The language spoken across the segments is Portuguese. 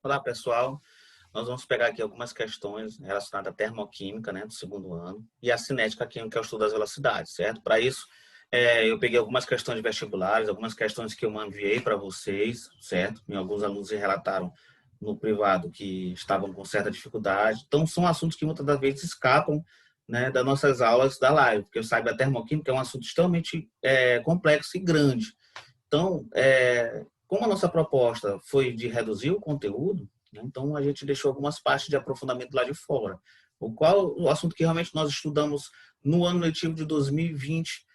Olá, pessoal. Nós vamos pegar aqui algumas questões relacionadas à termoquímica, né, do segundo ano, e à cinética química, que é o estudo das velocidades, certo? Para isso, eu peguei algumas questões de vestibulares, algumas questões que eu enviei para vocês, certo? E alguns alunos relataram no privado que estavam com certa dificuldade. Então, são assuntos que muitas das vezes escapam, né, das nossas aulas da live, porque eu saiba a termoquímica é um assunto extremamente complexo e grande. Então, como a nossa proposta foi de reduzir o conteúdo, né, então a gente deixou algumas partes de aprofundamento lá de fora. O assunto que realmente nós estudamos no ano letivo de 2020,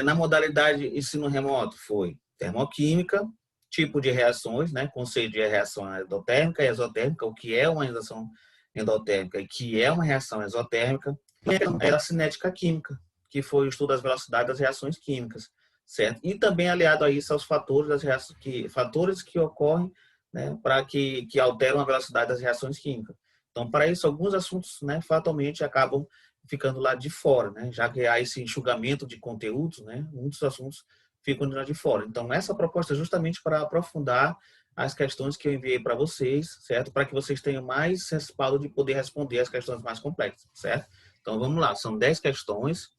na modalidade ensino remoto, foi termoquímica, tipo de reações, né, conceito de reação endotérmica e exotérmica, o que é uma reação endotérmica e que é uma reação exotérmica, e a cinética química, que foi o estudo das velocidades das reações químicas, certo? E também aliado a isso aos fatores das reações fatores que ocorrem, né, para que alteram a velocidade das reações químicas. Então, para isso, alguns assuntos, né, fatalmente acabam ficando lá de fora, né? Já que há esse enxugamento de conteúdos, né? Muitos assuntos ficam lá de fora. Então, essa proposta é justamente para aprofundar as questões que eu enviei para vocês, certo? Para que vocês tenham mais respaldo de poder responder as questões mais complexas, certo? Então, vamos lá. São 10 questões,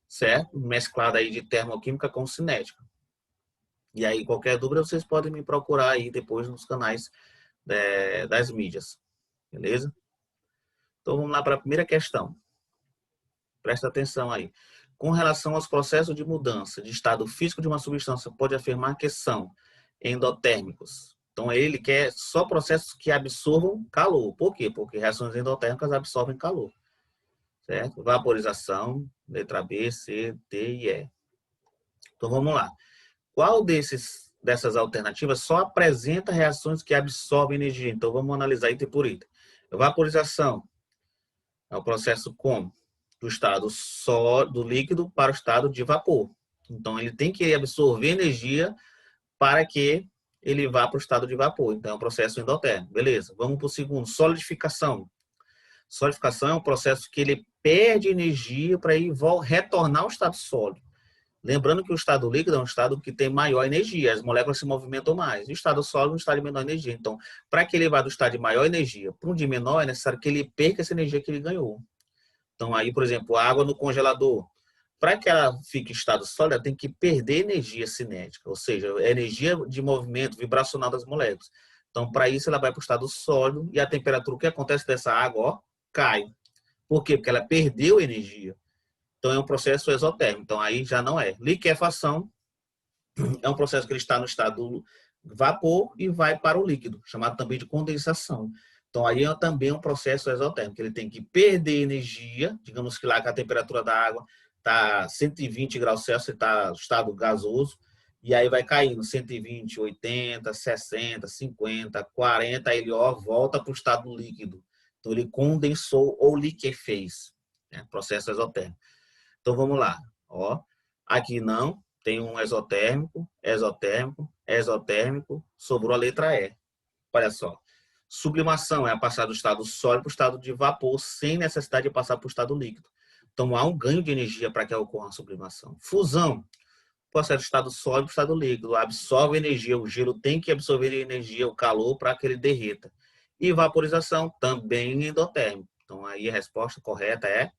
certo? Mesclada aí de termoquímica com cinética. E aí, qualquer dúvida, vocês podem me procurar aí depois nos canais das mídias, beleza? Então, vamos lá para a primeira questão. Presta atenção aí. Com relação aos processos de mudança de estado físico de uma substância, pode afirmar que são endotérmicos. Então, ele quer só processos que absorvam calor. Por quê? Porque reações endotérmicas absorvem calor. Certo? Vaporização, letra B, C, D e E. Então, vamos lá. Qual dessas alternativas só apresenta reações que absorvem energia? Então, vamos analisar item por item. Vaporização é o processo como? Do estado só do líquido para o estado de vapor. Então, ele tem que absorver energia para que ele vá para o estado de vapor. Então, é um processo endotérmico. Beleza. Vamos para o segundo, solidificação. Solidificação é um processo que ele perde energia para ir retornar ao estado sólido. Lembrando que o estado líquido é um estado que tem maior energia, as moléculas se movimentam mais. O estado sólido é um estado de menor energia. Então, para que ele vá do estado de maior energia para um de menor, é necessário que ele perca essa energia que ele ganhou. Então, aí, por exemplo, a água no congelador, para que ela fique em estado sólido, ela tem que perder energia cinética, ou seja, energia de movimento vibracional das moléculas. Então, para isso, ela vai para o estado sólido e a temperatura, o que acontece dessa água, ó, cai. Por quê? Porque ela perdeu energia. Então, é um processo exotérmico. Então, aí já não é. Liquefação é um processo que ele está no estado vapor e vai para o líquido, chamado também de condensação. Então, aí é também um processo exotérmico. Ele tem que perder energia, digamos que lá que a temperatura da água está 120 graus Celsius, está no estado gasoso, e aí vai caindo 120, 80, 60, 50, 40, aí ele ó, volta para o estado líquido. Então, ele condensou ou liquefez, né? Processo exotérmico. Então, vamos lá. Ó, aqui não, tem um exotérmico, exotérmico, exotérmico, sobrou a letra E. Olha só. Sublimação é a passar do estado sólido para o estado de vapor sem necessidade de passar para o estado líquido. Então, há um ganho de energia para que ocorra a sublimação. Fusão, passar do estado sólido para o estado líquido. Absorve energia, o gelo tem que absorver energia, o calor, para que ele derreta. E vaporização, também endotérmico. Então, aí a resposta correta é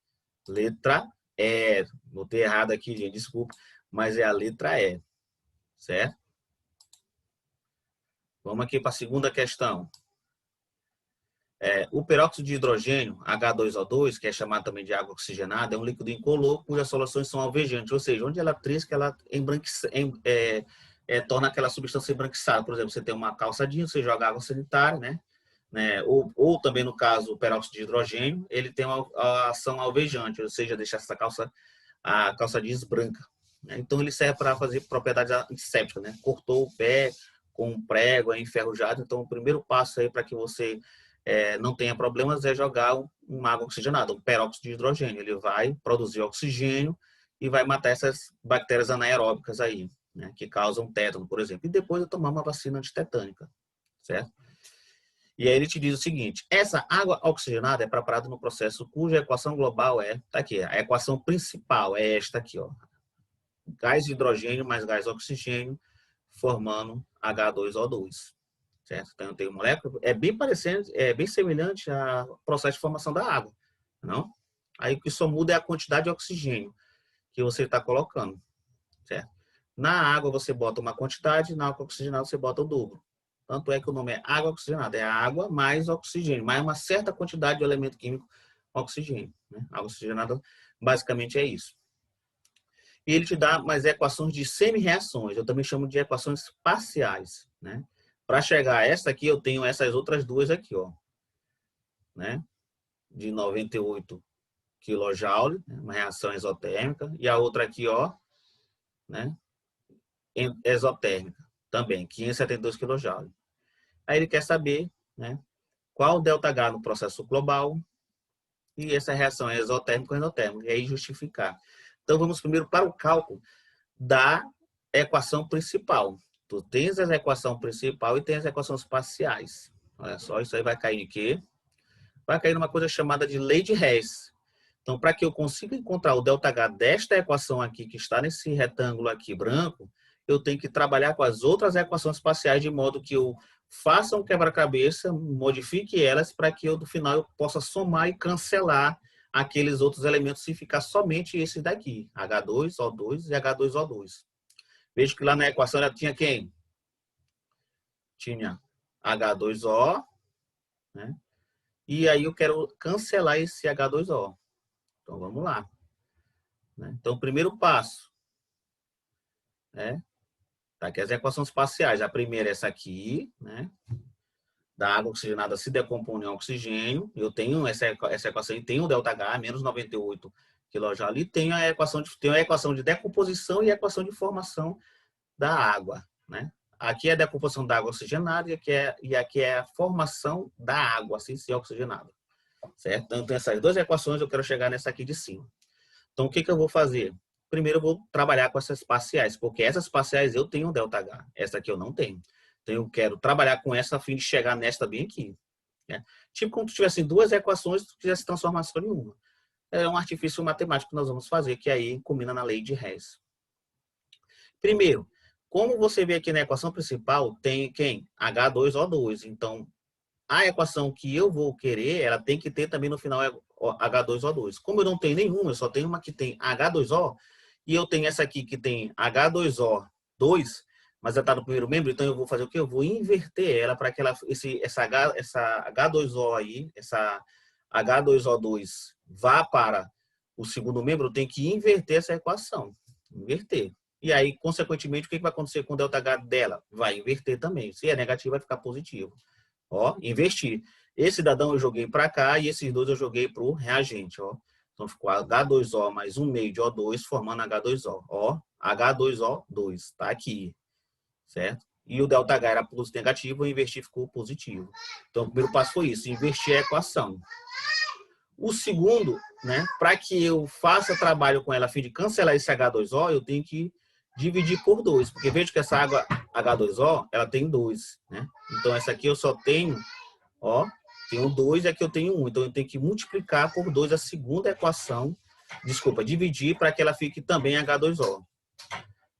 letra E. Botei errado aqui, gente, desculpa, mas é a letra E, certo? Vamos aqui para a segunda questão. O peróxido de hidrogênio, H2O2, que é chamado também de água oxigenada, é um líquido incolor cujas soluções são alvejantes, ou seja, onde ela trisca, ela torna aquela substância embranquiçada. Por exemplo, você tem uma calça jeans, você joga água sanitária, né? Ou também, no caso, o peróxido de hidrogênio, ele tem uma ação alvejante, ou seja, deixa a calça jeans branca. Né? Então, ele serve para fazer propriedades antissépticas, né? Cortou o pé com um prego, é enferrujado. Então, o primeiro passo aí para que você não tenha problemas é jogar uma água oxigenada, um peróxido de hidrogênio. Ele vai produzir oxigênio e vai matar essas bactérias anaeróbicas aí, né? Que causam tétano, por exemplo. E depois eu tomar uma vacina antitetânica, certo? E aí ele te diz o seguinte: essa água oxigenada é preparada no processo cuja equação global tá aqui, a equação principal é esta aqui, ó. Gás de hidrogênio mais gás oxigênio formando H2O2. certo? Então, eu tenho molécula, é bem parecendo, é bem semelhante ao processo de formação da água, não? Aí o que só muda é a quantidade de oxigênio que você está colocando, certo? Na água você bota uma quantidade, na água oxigenada você bota o dobro. Tanto é que o nome é água oxigenada, é água mais oxigênio, mais uma certa quantidade de elemento químico oxigênio, né? Água oxigenada basicamente é isso. E ele te dá mais equações de semi-reações, eu também chamo de equações parciais, né? Para chegar a essa aqui, eu tenho essas outras duas aqui, ó, né? De 98 kJ, né? Uma reação exotérmica, e a outra aqui, ó, né? Exotérmica, também, 572 kJ. Aí ele quer saber, né? Qual o ΔH no processo global e essa reação é exotérmica ou endotérmica, e aí justificar. Então, vamos primeiro para o cálculo da equação principal. Tu tens a equação principal e tens as equações parciais. Olha só, isso aí vai cair em quê? Vai cair numa coisa chamada de lei de Hess. Então, para que eu consiga encontrar o ΔH desta equação aqui, que está nesse retângulo aqui branco, eu tenho que trabalhar com as outras equações parciais de modo que eu faça um quebra-cabeça, modifique elas para que eu, no final, eu possa somar e cancelar aqueles outros elementos e ficar somente esse daqui, H2O2 e H2O2. Veja que lá na equação ela tinha quem? Tinha H2O, né? E aí eu quero cancelar esse H2O. Então vamos lá. Então, o primeiro passo, né? Tá aqui as equações parciais. A primeira é essa aqui, né? Da água oxigenada se decompõe em oxigênio. Eu tenho essa equação e tenho o ΔH, menos 98 kJ. E tenho a equação de decomposição e a equação de formação da água, né? Aqui é a decomposição da água oxigenada e aqui é a formação da água sem ser oxigenada, certo? Então, tem essas duas equações, eu quero chegar nessa aqui de cima. Então, o que eu vou fazer? Primeiro, eu vou trabalhar com essas parciais, porque essas parciais eu tenho ΔH, essa aqui eu não tenho. Então, eu quero trabalhar com essa a fim de chegar nesta bem aqui, né? Tipo como se tivesse duas equações e tu fizesse transformação em uma. É um artifício matemático que nós vamos fazer, que aí combina na lei de Hess. Primeiro, como você vê aqui na equação principal, tem quem? H2O2. Então, a equação que eu vou querer, ela tem que ter também no final H2O2. Como eu não tenho nenhuma, eu só tenho uma que tem H2O, e eu tenho essa aqui que tem H2O2, mas ela está no primeiro membro, então eu vou fazer o quê? Eu vou inverter ela para que essa H2O aí, essa H2O2 vá para o segundo membro, eu tenho que inverter essa equação. Inverter. E aí, consequentemente, o que vai acontecer com o ΔH dela? Vai inverter também. Se é negativo, vai ficar positivo. Ó, investir. Esse cidadão eu joguei para cá e esses dois eu joguei para o reagente. Ó. Então, ficou H2O mais 1 meio de O2 formando H2O. Ó, H2O2. Está aqui. Certo? E o ΔH era negativo, eu investi ficou positivo. Então, o primeiro passo foi isso, investir a equação. O segundo, né, para que eu faça trabalho com ela a fim de cancelar esse H2O, eu tenho que dividir por 2, porque veja que essa água H2O, ela tem 2, né? Então essa aqui eu só tenho, ó, tenho 2 e aqui eu tenho 1. Então eu tenho que multiplicar por 2 a segunda equação, desculpa, dividir para que ela fique também H2O.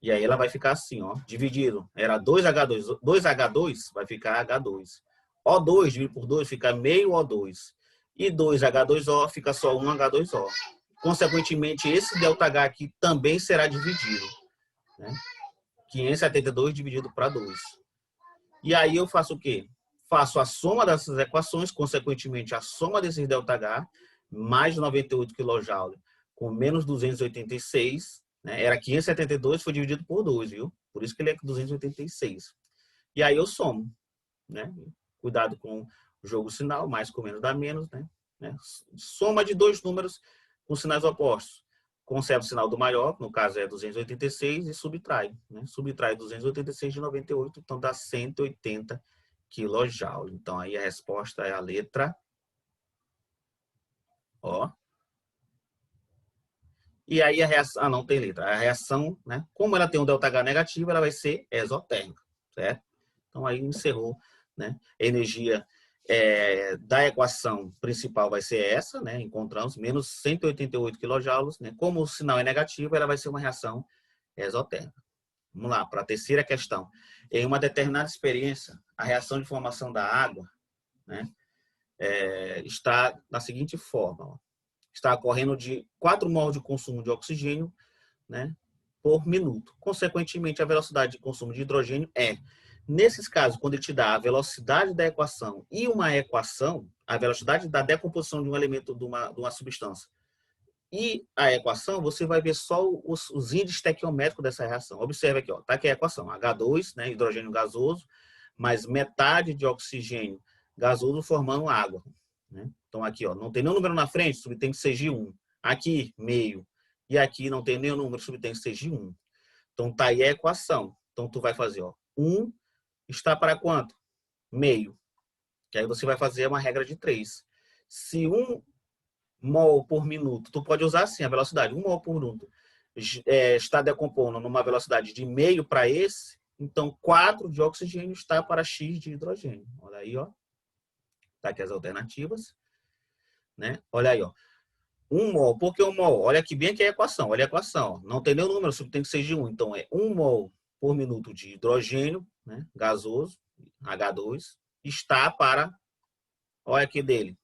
E aí ela vai ficar assim, ó, dividido. Era 2H2, 2H2 vai ficar H2. O2 dividido por 2 fica meio O2. E 2H2O fica só 1H2O. Consequentemente, esse ΔH aqui também será dividido, né? 572 dividido para 2. E aí eu faço o quê? Faço a soma dessas equações, consequentemente a soma desses ΔH, mais 98 kJ com menos 286, né? Era 572, foi dividido por 2, viu? Por isso que ele é 286. E aí eu somo, né? Cuidado com o jogo sinal, mais com menos dá menos, né? Soma de dois números com sinais opostos. Conserva o sinal do maior, no caso é 286, e subtrai. Né? Subtrai 286 de 98, então dá 180 kJ. Então aí a resposta é a letra O. E aí a reação, não tem letra. A reação, né? Como ela tem um ΔH negativo, ela vai ser exotérmica, certo? Então aí encerrou, né? A energia da equação principal vai ser essa, né? Encontramos menos 188 kJ, né? Como o sinal é negativo, ela vai ser uma reação exotérmica. Vamos lá, para a terceira questão. Em uma determinada experiência, a reação de formação da água, né, está da seguinte forma. Ó. Está ocorrendo de 4 mols de consumo de oxigênio, né, por minuto. Consequentemente, a velocidade de consumo de hidrogênio é, nesses casos, quando ele te dá a velocidade da equação e uma equação, a velocidade da decomposição de um elemento de uma substância, e a equação, você vai ver só os índices estequiométricos dessa reação. Observe aqui, ó, tá aqui a equação, H2, né, hidrogênio gasoso, mais metade de oxigênio gasoso formando água. Né? Então aqui, ó, não tem nenhum número na frente, subtém que seja 1. Aqui, meio. E aqui não tem nenhum número, subtém que seja 1. Então tá aí a equação. Então tu vai fazer, ó, 1 está para quanto? Meio. Que aí você vai fazer uma regra de 3. Se 1 mol por minuto, tu pode usar assim a velocidade, 1 mol por minuto, está decompondo numa velocidade de meio para esse, então 4 de oxigênio está para X de hidrogênio. Olha aí, ó. Tá aqui as alternativas. Né? Olha aí, ó. 1 mol, por que 1 mol? Olha aqui bem aqui a equação, olha a equação. Ó. Não tem nenhum número, tem que ser de 1. Então é 1 mol por minuto de hidrogênio, né, gasoso, H2, está para, olha aqui dele,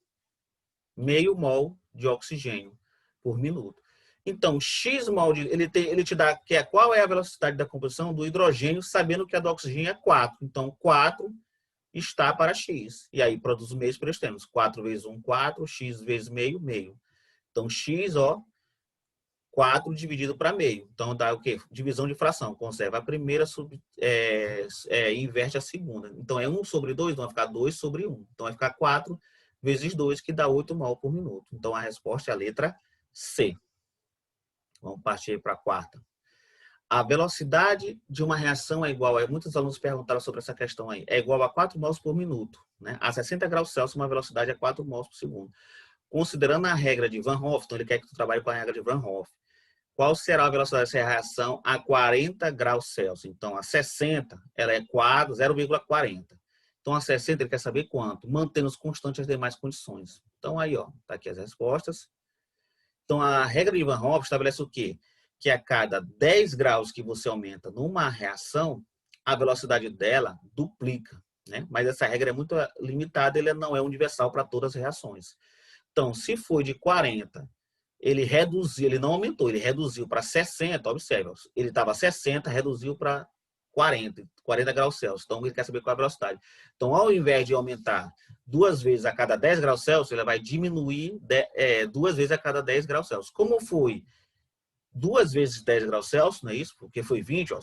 meio mol de oxigênio por minuto. Então, X mol, ele te dá qual é a velocidade da composição do hidrogênio, sabendo que a do oxigênio é 4. Então, 4 está para X. E aí, produz o meio por extremos. 4 vezes 1, 4. X vezes meio, meio. Então, X, ó, 4 dividido para meio. Então, dá o quê? Divisão de fração. Conserva a primeira, inverte a segunda. Então, é 1 sobre 2, então vai ficar 2 sobre 1. Então, vai ficar 4 vezes 2, que dá 8 mol por minuto. Então, a resposta é a letra C. Vamos partir para a quarta. A velocidade de uma reação é igual, muitos alunos perguntaram sobre essa questão aí, é igual a 4 mols por minuto. Né? A 60 graus Celsius, uma velocidade é 4 mols por segundo. Considerando a regra de Van Hoff, então ele quer que tu trabalhe com a regra de Van Hoff, qual será a velocidade dessa reação a 40 graus Celsius? Então, a 60, ela é 0,40. Então, a 60, ele quer saber quanto, mantendo constantes as demais condições. Então, aí, ó, tá aqui as respostas. Então, a regra de Van Hoff estabelece o quê? Que a cada 10 graus que você aumenta numa reação, a velocidade dela duplica. Né? Mas essa regra é muito limitada, ela não é universal para todas as reações. Então, se for de 40, ele reduziu, ele não aumentou, ele reduziu para 60, observe, ele estava 60, reduziu para 40 graus Celsius. Então, ele quer saber qual é a velocidade. Então, ao invés de aumentar 2 vezes a cada 10 graus Celsius, ele vai diminuir 2 vezes a cada 10 graus Celsius. Como foi 2 vezes 10 graus Celsius, não é isso? Porque foi 20, ó,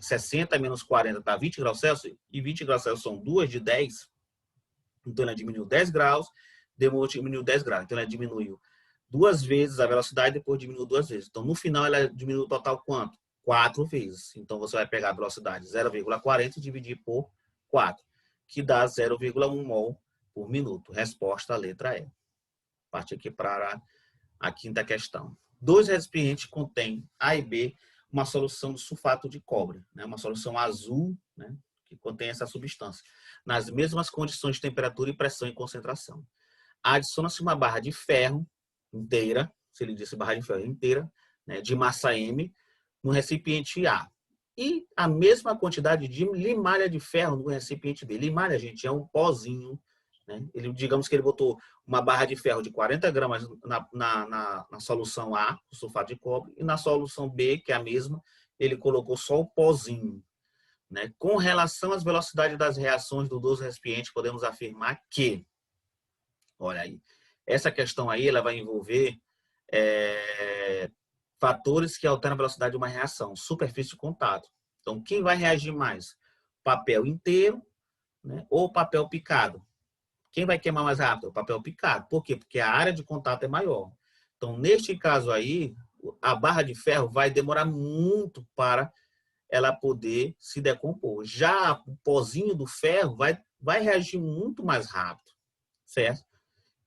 60 menos 40 dá 20 graus Celsius, e 20 graus Celsius são 2 de 10, então ela diminuiu 10 graus, diminuiu 10 graus. Então, ela diminuiu 2 vezes a velocidade, depois diminuiu 2 vezes. Então, no final, ela diminuiu o total quanto? 4 vezes. Então, você vai pegar a velocidade 0,40 e dividir por 4, que dá 0,1 mol por minuto. Resposta, a letra E. Parte aqui para a quinta questão. 2 recipientes contêm A e B uma solução de sulfato de cobre, né? Uma solução azul, né? Que contém essa substância, nas mesmas condições de temperatura e pressão e concentração. Adiciona-se uma barra de ferro inteira, se ele disse barra de ferro inteira, né, de massa M, no recipiente A. E a mesma quantidade de limalha de ferro no recipiente B. Limalha, gente, é um pozinho. Né? Digamos que ele botou uma barra de ferro de 40 gramas na solução A, o sulfato de cobre, e na solução B, que é a mesma, ele colocou só o pozinho. Né? Com relação às velocidades das reações dos 2 recipientes, podemos afirmar que, olha aí, essa questão aí ela vai envolver fatores que alteram a velocidade de uma reação, superfície de contato. Então, quem vai reagir mais? Papel inteiro, né, ou papel picado? Quem vai queimar mais rápido? O papel picado. Por quê? Porque a área de contato é maior. Então, neste caso aí, a barra de ferro vai demorar muito para ela poder se decompor. Já o pozinho do ferro vai reagir muito mais rápido, certo?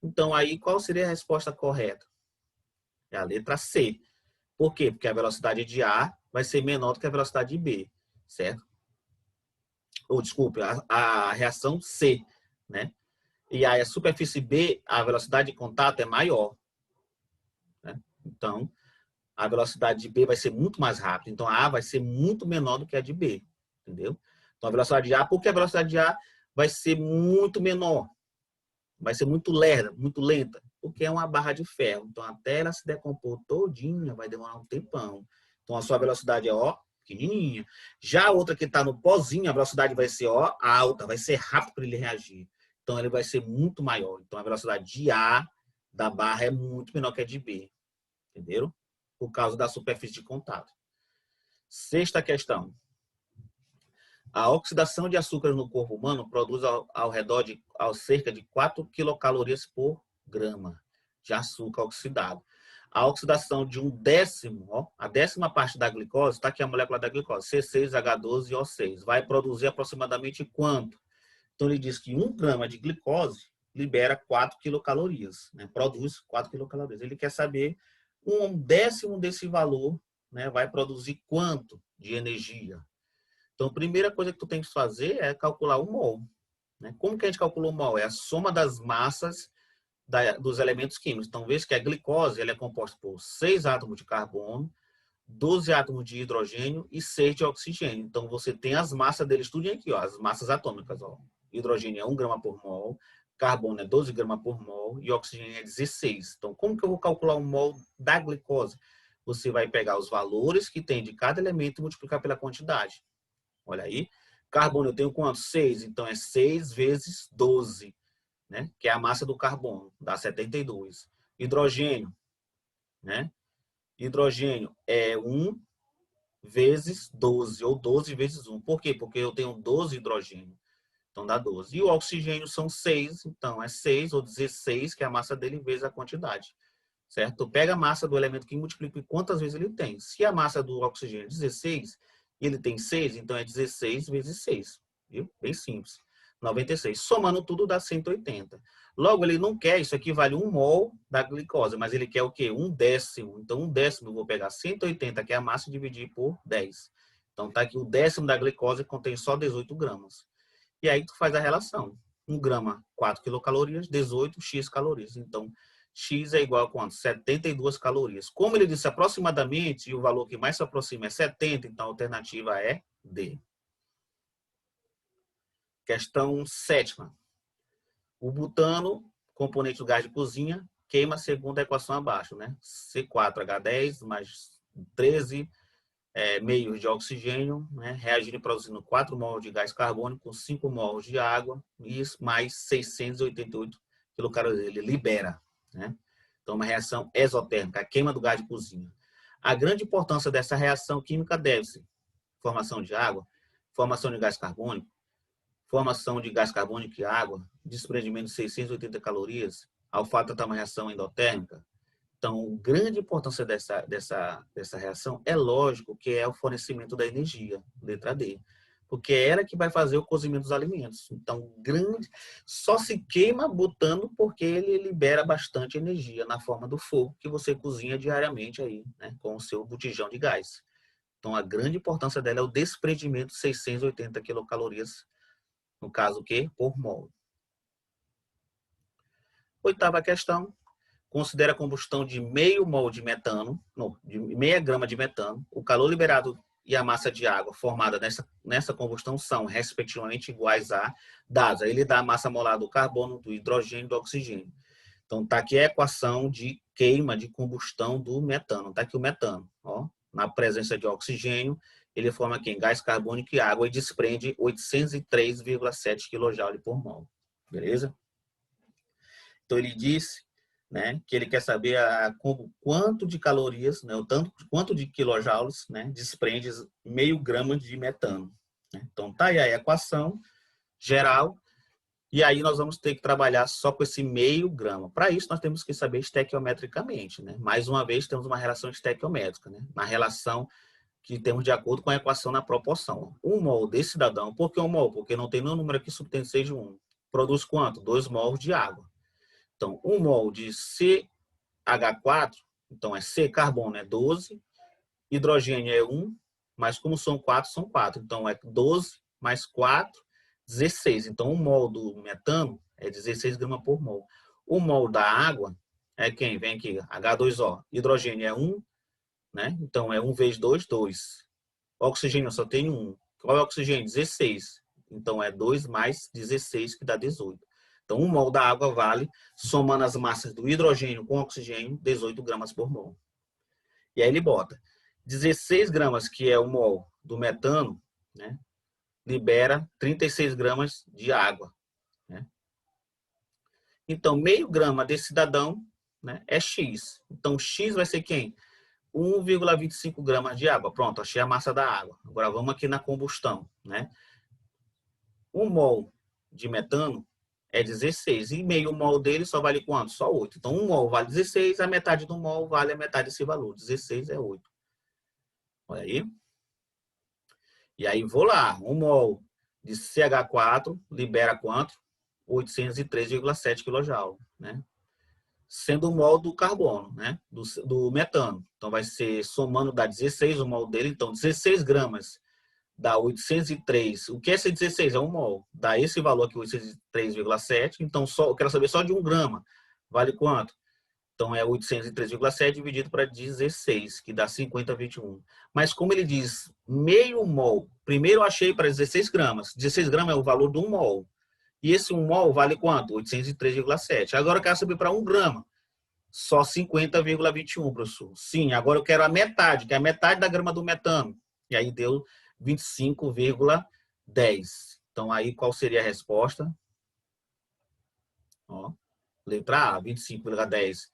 Então, aí, qual seria a resposta correta? É a letra C. Por quê? Porque a velocidade de A vai ser menor do que a velocidade de B, certo? Ou, desculpe, a reação C, né? E aí a superfície B, a velocidade de contato é maior. Né? Então, a velocidade de B vai ser muito mais rápida. Então, a A vai ser muito menor do que a de B, entendeu? Então, a velocidade de A, porque a velocidade de A vai ser muito menor, vai ser muito lenta, porque é uma barra de ferro. Então, até ela se decompor todinha, vai demorar um tempão. Então, a sua velocidade é, ó, pequenininha. Já a outra que está no pozinho, a velocidade vai ser, ó, alta, vai ser rápido para ele reagir. Então, ele vai ser muito maior. Então, a velocidade de A da barra é muito menor que a de B. Entenderam? Por causa da superfície de contato. Sexta questão. A oxidação de açúcar no corpo humano produz ao redor de cerca de 4 quilocalorias por grama de açúcar oxidado. A oxidação de um décimo, ó, a décima parte da glicose, está aqui a molécula da glicose, C6H12O6, vai produzir aproximadamente quanto? Então, ele diz que 1 grama de glicose libera 4 quilocalorias, né? Produz 4 quilocalorias. Ele quer saber um décimo desse valor, né, vai produzir quanto de energia. Então, a primeira coisa que tu tem que fazer é calcular o mol. Né? Como que a gente calcula o mol? É a soma das massas dos elementos químicos. Então, veja que a glicose ela é composta por 6 átomos de carbono, 12 átomos de hidrogênio e 6 de oxigênio. Então, você tem as massas deles tudo aqui, ó, as massas atômicas. Ó. Hidrogênio é 1 grama por mol, carbono é 12 gramas por mol e oxigênio é 16. Então, como que eu vou calcular o mol da glicose? Você vai pegar os valores que tem de cada elemento e multiplicar pela quantidade. Olha aí. Carbono eu tenho quanto? 6. Então, é 6 vezes 12, né? Que é a massa do carbono. Dá 72. Hidrogênio, né? Hidrogênio é 1 vezes 12, ou 12 vezes 1. Por quê? Porque eu tenho 12 hidrogênio. Então, dá 12. E o oxigênio são 6. Então, é 6 ou 16, que é a massa dele, vezes a quantidade. Certo? Pega a massa do elemento que multiplica e quantas vezes ele tem. Se a massa do oxigênio é 16, e ele tem 6, então é 16 vezes 6. Viu? Bem simples. 96. Somando tudo dá 180. Logo, ele não quer, isso aqui vale 1 mol da glicose, mas ele quer o quê? 1 décimo. Então, 1 décimo eu vou pegar 180, que é a massa, e dividir por 10. Então, tá aqui o décimo da glicose, que contém só 18 gramas. E aí, tu faz a relação. 1 grama, 4 quilocalorias, 18 x calorias. Então, X é igual a quanto? 72 calorias. Como ele disse aproximadamente, e o valor que mais se aproxima é 70, então a alternativa é D. Questão 7ª. O butano, componente do gás de cozinha, queima segundo a equação abaixo, né? C4H10 mais 13 meios de oxigênio, né? Reagindo e produzindo 4 mols de gás carbônico com 5 mols de água e mais 688 quilocalorias. Ele libera, né? Então, uma reação exotérmica, a queima do gás de cozinha. A grande importância dessa reação química deve-se à formação de água, formação de gás carbônico, formação de gás carbônico e água, desprendimento de 680 calorias, ao fato de estar uma reação endotérmica. Então, a grande importância dessa reação é lógico que é o fornecimento da energia, letra D. Porque é ela que vai fazer o cozimento dos alimentos. Então, só se queima butano porque ele libera bastante energia na forma do fogo que você cozinha diariamente aí, né, com o seu botijão de gás. Então, a grande importância dela é o desprendimento de 680 quilocalorias, no caso, o quê? Por mol. 8ª questão. Considera a combustão de meio mol de metano, não, de meia grama de metano, o calor liberado e a massa de água formada nessa combustão são, respectivamente, iguais a dados. Aí ele dá a massa molar do carbono, do hidrogênio e do oxigênio. Então, está aqui a equação de queima, de combustão do metano. Está aqui o metano. Ó, na presença de oxigênio, ele forma aqui gás carbônico e água e desprende 803,7 kJ por mol. Beleza? Então, ele disse, né, que ele quer saber quanto de calorias, né, quanto de quilojoules, né, desprende meio grama de metano. Né? Então, tá aí a equação geral, e aí nós vamos ter que trabalhar só com esse meio grama. Para isso, nós temos que saber estequiometricamente. Né? Mais uma vez, temos uma relação estequiométrica, né? Uma relação que temos de acordo com a equação na proporção. 1 mol desse cidadão, por que 1 mol? Porque não tem nenhum número aqui subtendente de 1. Produz quanto? 2 mols de água. Então, 1 mol de CH4, então é C, carbono é 12, hidrogênio é 1, mas como são 4, são 4. Então, é 12 mais 4, 16. Então, 1 mol do metano é 16 gramas por mol. 1 mol da água é quem? Vem aqui, H2O. Hidrogênio é 1, né? Então, é 1 vezes 2, 2. O oxigênio só tem 1. Qual é o oxigênio? 16. Então, é 2 mais 16, que dá 18. Então, 1 mol da água vale, somando as massas do hidrogênio com oxigênio, 18 gramas por mol. E aí ele bota 16 gramas, que é o mol do metano, né? Libera 36 gramas de água, né? Então, meio grama desse cidadão, né, é X. Então, X vai ser quem? 1,25 gramas de água. Pronto, achei a massa da água. Agora vamos aqui na combustão, né? 1 mol de metano é 16. E meio mol dele só vale quanto? Só 8. Então, 1 mol vale 16, a metade do mol vale a metade desse valor. 16 é 8. Olha aí. E aí vou lá. 1 mol de CH4 libera quanto? 803,7 kJ, né? Sendo o mol do carbono, né? Do metano. Então, vai ser, somando, dá 16 o mol dele. Então, 16 gramas dá 803. O que é esse 16? É 1 mol. Dá esse valor aqui, 803,7. Então, eu quero saber só de 1 grama. Vale quanto? Então, é 803,7 dividido para 16, que dá 50,21. Mas como ele diz meio mol, primeiro eu achei para 16 gramas. 16 gramas é o valor de 1 mol. E esse 1 mol vale quanto? 803,7. Agora eu quero saber para 1 grama. Só 50,21, professor. Sim, agora eu quero a metade, que é a metade da grama do metano. E aí deu 25,10. Então, aí qual seria a resposta? Ó, letra A, 25,10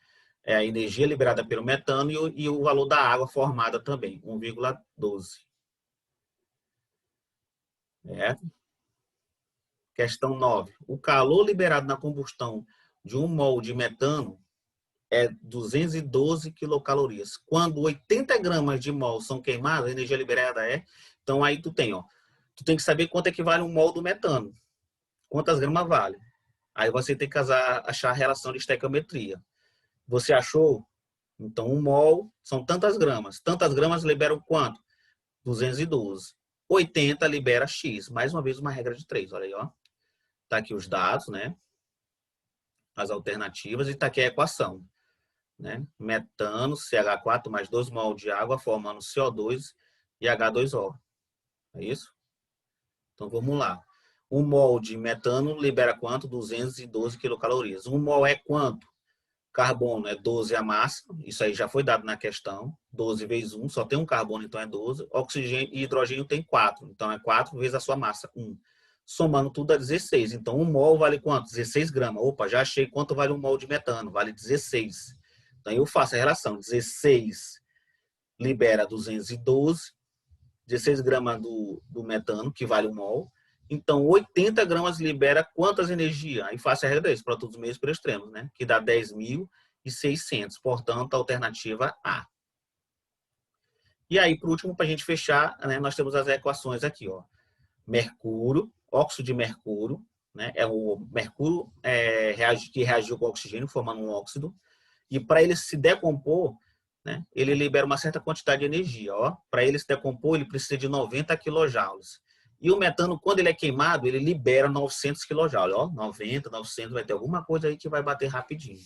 é a energia liberada pelo metano e o valor da água formada também, 1,12. Questão 9. O calor liberado na combustão de 1 mol de metano é 212 quilocalorias. Quando 80 gramas de mol são queimados, a energia liberada é... Então, aí tu tem, ó. Tu tem que saber quanto é que vale um mol do metano. Quantas gramas vale. Aí você tem que achar a relação de estequiometria. Você achou? Então, 1 mol são tantas gramas. Tantas gramas liberam quanto? 212. 80 libera X. Mais uma vez, uma regra de 3. Olha aí, ó. Tá aqui os dados, né? As alternativas. E tá aqui a equação. Né? Metano, CH4 mais 2 mol de água formando CO2 e H2O. É isso? Então vamos lá. 1 mol de metano libera quanto? 212 quilocalorias. 1 mol é quanto? Carbono é 12 a massa, isso aí já foi dado na questão. 12 vezes 1, só tem um carbono, então é 12. Oxigênio e hidrogênio tem 4, então é 4 vezes a sua massa, 1. Somando tudo dá 16. Então 1 mol vale quanto? 16 gramas. Opa, já achei quanto vale 1 mol de metano, vale 16. Então, eu faço a relação. 16 libera 212, 16 gramas do metano, que vale 1 mol. Então, 80 gramas libera quantas energias? Aí faço a regra desse, para todos os meios extremos, né? Que dá 10.600. Portanto, a alternativa A. E aí, por último, para a gente fechar, né, nós temos as equações aqui, ó. Mercúrio, óxido de mercúrio, né? É o mercúrio que reagiu com o oxigênio, formando um óxido. E para ele se decompor, né, ele libera uma certa quantidade de energia. Para ele se decompor, ele precisa de 90 quilojoules. E o metano, quando ele é queimado, ele libera 900 quilojoules. 90, 900, vai ter alguma coisa aí que vai bater rapidinho.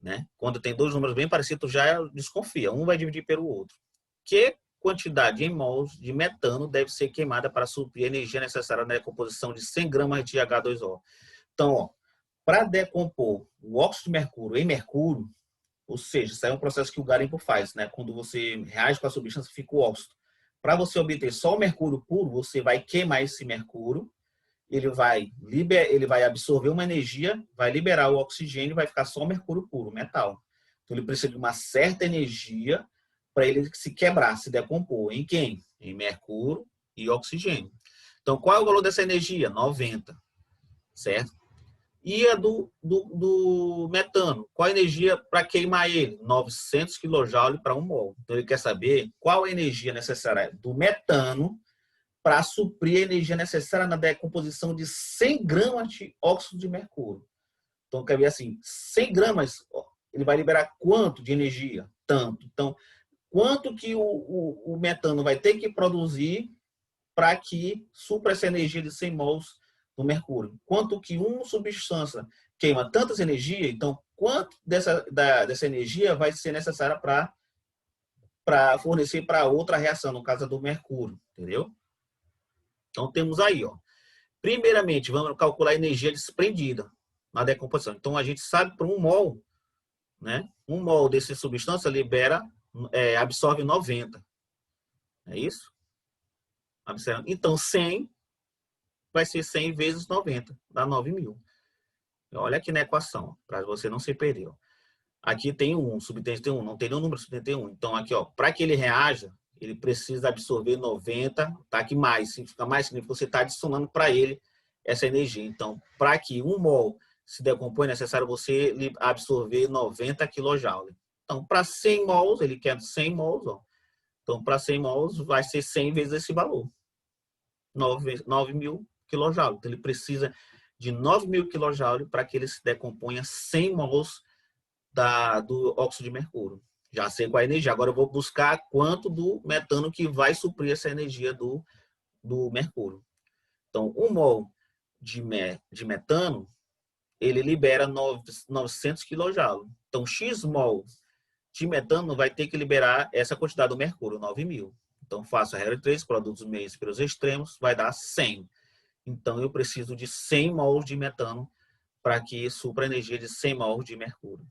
Né? Quando tem dois números bem parecidos, tu já desconfia. Um vai dividir pelo outro. Que quantidade em mols de metano deve ser queimada para suprir a energia necessária na decomposição de 100 gramas de H2O? Então, para decompor o óxido de mercúrio em mercúrio, ou seja, isso é um processo que o garimpo faz, né? Quando você reage com a substância, fica o óxido. Para você obter só o mercúrio puro, você vai queimar esse mercúrio, ele vai absorver uma energia, vai liberar o oxigênio e vai ficar só o mercúrio puro, metal. Então, ele precisa de uma certa energia para ele se quebrar, se decompor. Em quem? Em mercúrio e oxigênio. Então, qual é o valor dessa energia? 90, certo? E a do metano, qual a energia para queimar ele? 900 kJ para 1 mol. Então, ele quer saber qual a energia necessária do metano para suprir a energia necessária na decomposição de 100 gramas de óxido de mercúrio. Então, quer ver assim, 100 gramas, ele vai liberar quanto de energia? Tanto. Então, quanto que o metano vai ter que produzir para que supra essa energia de 100 mols do mercúrio? Quanto que uma substância queima tantas energias, então quanto dessa energia vai ser necessária para para fornecer para outra reação, no caso do mercúrio, entendeu? Então temos aí, ó. Primeiramente, vamos calcular a energia desprendida na decomposição. Então a gente sabe que para 1 mol, né? 1 mol dessa substância absorve 90. É isso? Então 100 vai ser 100 vezes 90, dá 9.000. Olha aqui na equação, para você não se perder. Aqui tem 1, subtende tem 1, não tem nenhum número, subtende tem 1. Então aqui, ó, para que ele reaja, ele precisa absorver 90, tá aqui mais, significa mais, significa que você está adicionando para ele essa energia. Então, para que 1 mol se decompõe, é necessário você absorver 90 kJ. Então, para 100 mols, ele quer 100 mols, ó. Então, para 100 mols, vai ser 100 vezes esse valor. 9.000 kJ. Então, ele precisa de 9.000 kJ para que ele se decomponha 100 mols do óxido de mercúrio. Já sei qual é a energia. Agora eu vou buscar quanto do metano que vai suprir essa energia do mercúrio. Então, 1 mol de metano, ele libera 900 kJ. Então, X mol de metano vai ter que liberar essa quantidade do mercúrio, 9.000. Então, faço a regra de 3, produtos meios pelos extremos, vai dar 100. Então, eu preciso de 100 mols de metano para que supra a energia de 100 mols de mercúrio.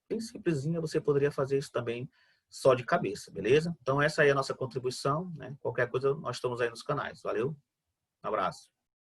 Bem simplesinha, você poderia fazer isso também só de cabeça, beleza? Então, essa aí é a nossa contribuição, né? Qualquer coisa, nós estamos aí nos canais. Valeu? Um abraço.